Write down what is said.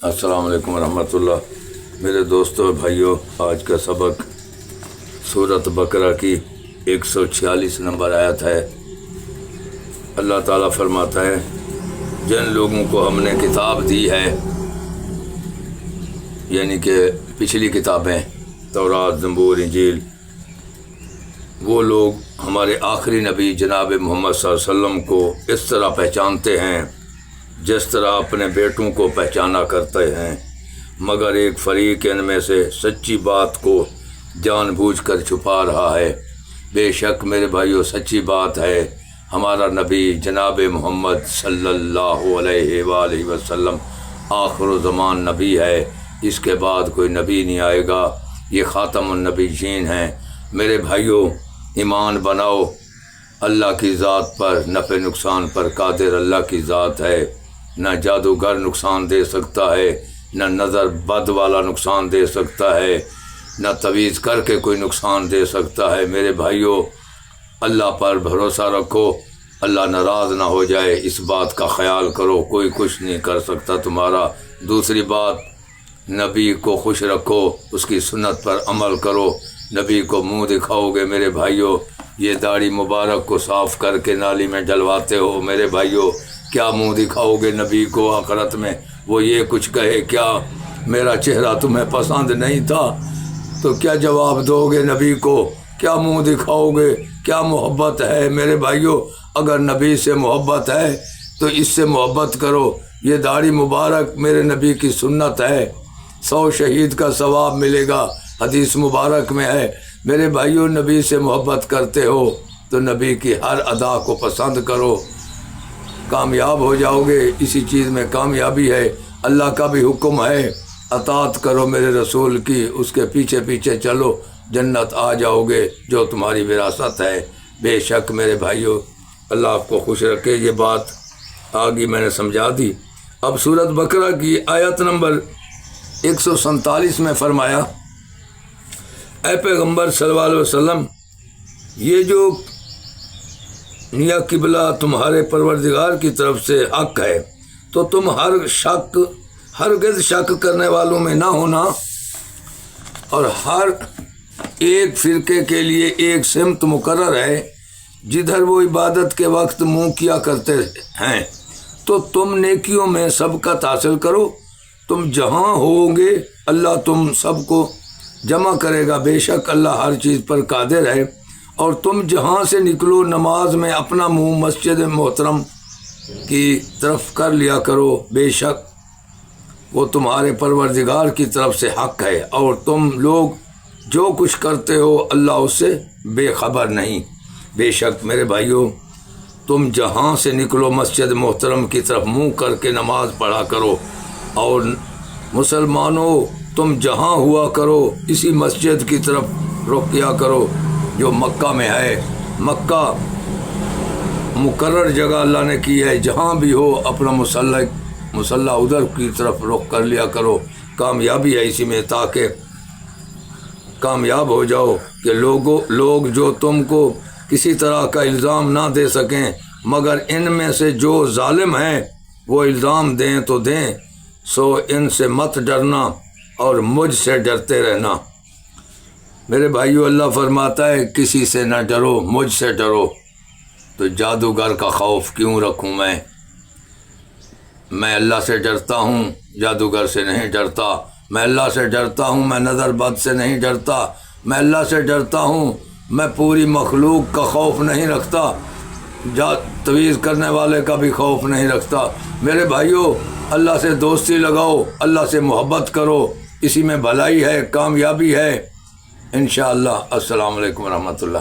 السلام علیکم ورحمۃ اللہ۔ میرے دوستوں بھائیوں، آج کا سبق سورۃ بقرہ کی 146 نمبر آیت ہے۔ اللہ تعالیٰ فرماتا ہے، جن لوگوں کو ہم نے کتاب دی ہے، یعنی کہ پچھلی کتابیں تورات، زبور، انجیل، وہ لوگ ہمارے آخری نبی جناب محمد صلی اللہ علیہ وسلم کو اس طرح پہچانتے ہیں جس طرح اپنے بیٹوں کو پہچانا کرتے ہیں، مگر ایک فریق ان میں سے سچی بات کو جان بوجھ کر چھپا رہا ہے۔ بے شک میرے بھائیوں، سچی بات ہے، ہمارا نبی جناب محمد صلی اللہ علیہ وآلہ وسلم آخر الزمان نبی ہے، اس کے بعد کوئی نبی نہیں آئے گا، یہ خاتم النبیین ہیں۔ میرے بھائیوں، ایمان بناؤ اللہ کی ذات پر، نفع نقصان پر قادر اللہ کی ذات ہے۔ نہ جادوگر نقصان دے سکتا ہے، نہ نظر بد والا نقصان دے سکتا ہے، نہ تویز کر کے کوئی نقصان دے سکتا ہے۔ میرے بھائیوں، اللہ پر بھروسہ رکھو، اللہ ناراض نہ ہو جائے، اس بات کا خیال کرو، کوئی کچھ نہیں کر سکتا تمہارا۔ دوسری بات، نبی کو خوش رکھو، اس کی سنت پر عمل کرو۔ نبی کو منہ دکھاؤ گے میرے بھائیوں، یہ داڑھی مبارک کو صاف کر کے نالی میں ڈلواتے ہو میرے بھائیوں، کیا منہ دکھاؤ گے نبی کو آخرت میں؟ وہ یہ کچھ کہے، کیا میرا چہرہ تمہیں پسند نہیں تھا، تو کیا جواب دو گے نبی کو؟ کیا منہ دکھاؤ گے؟ کیا محبت ہے میرے بھائیوں؟ اگر نبی سے محبت ہے تو اس سے محبت کرو۔ یہ داڑھی مبارک میرے نبی کی سنت ہے، 100 شہید کا ثواب ملے گا، حدیث مبارک میں ہے۔ میرے بھائیوں، نبی سے محبت کرتے ہو تو نبی کی ہر ادا کو پسند کرو، کامیاب ہو جاؤ گے۔ اسی چیز میں کامیابی ہے۔ اللہ کا بھی حکم ہے، اطاعت کرو میرے رسول کی، اس کے پیچھے پیچھے چلو، جنت آ جاؤ گے، جو تمہاری وراثت ہے۔ بے شک میرے بھائیوں، اللہ آپ کو خوش رکھے۔ یہ بات آگے میں نے سمجھا دی۔ اب سورۃ بقرہ کی آیت نمبر 147 میں فرمایا، اے پیغمبر صلی اللہ علیہ وسلم، یہ جو نیا قبلہ تمہارے پروردگار کی طرف سے حق ہے، تو تم ہرگز شک کرنے والوں میں نہ ہونا، اور ہر ایک فرقے کے لیے ایک سمت مقرر ہے جدھر وہ عبادت کے وقت منہ کیا کرتے ہیں، تو تم نیکیوں میں سبقت حاصل کرو۔ تم جہاں ہوگے اللہ تم سب کو جمع کرے گا، بے شک اللہ ہر چیز پر قادر ہے۔ اور تم جہاں سے نکلو نماز میں اپنا منہ مسجد محترم کی طرف کر لیا کرو، بے شک وہ تمہارے پروردگار کی طرف سے حق ہے، اور تم لوگ جو کچھ کرتے ہو اللہ اس سے بے خبر نہیں۔ بے شک میرے بھائیوں، تم جہاں سے نکلو مسجد محترم کی طرف منہ کر کے نماز پڑھا کرو، اور مسلمانوں تم جہاں ہوا کرو اسی مسجد کی طرف رخ کیا کرو جو مکہ میں ہے۔ مکہ مقرر جگہ اللہ نے کی ہے، جہاں بھی ہو اپنا مسلح ادھر کی طرف رخ کر لیا کرو۔ کامیابی ہے اسی میں، تاکہ کامیاب ہو جاؤ کہ لوگ جو تم کو کسی طرح کا الزام نہ دے سکیں، مگر ان میں سے جو ظالم ہیں وہ الزام دیں تو دیں، سو ان سے مت ڈرنا اور مجھ سے ڈرتے رہنا۔ میرے بھائیو، اللہ فرماتا ہے کسی سے نہ ڈرو، مجھ سے ڈرو۔ تو جادوگر کا خوف کیوں رکھوں میں اللہ سے ڈرتا ہوں، جادوگر سے نہیں ڈرتا۔ میں اللہ سے ڈرتا ہوں، میں نظر بد سے نہیں ڈرتا۔ میں اللہ سے ڈرتا ہوں، میں پوری مخلوق کا خوف نہیں رکھتا، تویز کرنے والے کا بھی خوف نہیں رکھتا۔ میرے بھائیو، اللہ سے دوستی لگاؤ، اللہ سے محبت کرو، اسی میں بھلائی ہے، کامیابی ہے انشاءاللہ۔ السلام علیکم ورحمۃ اللہ۔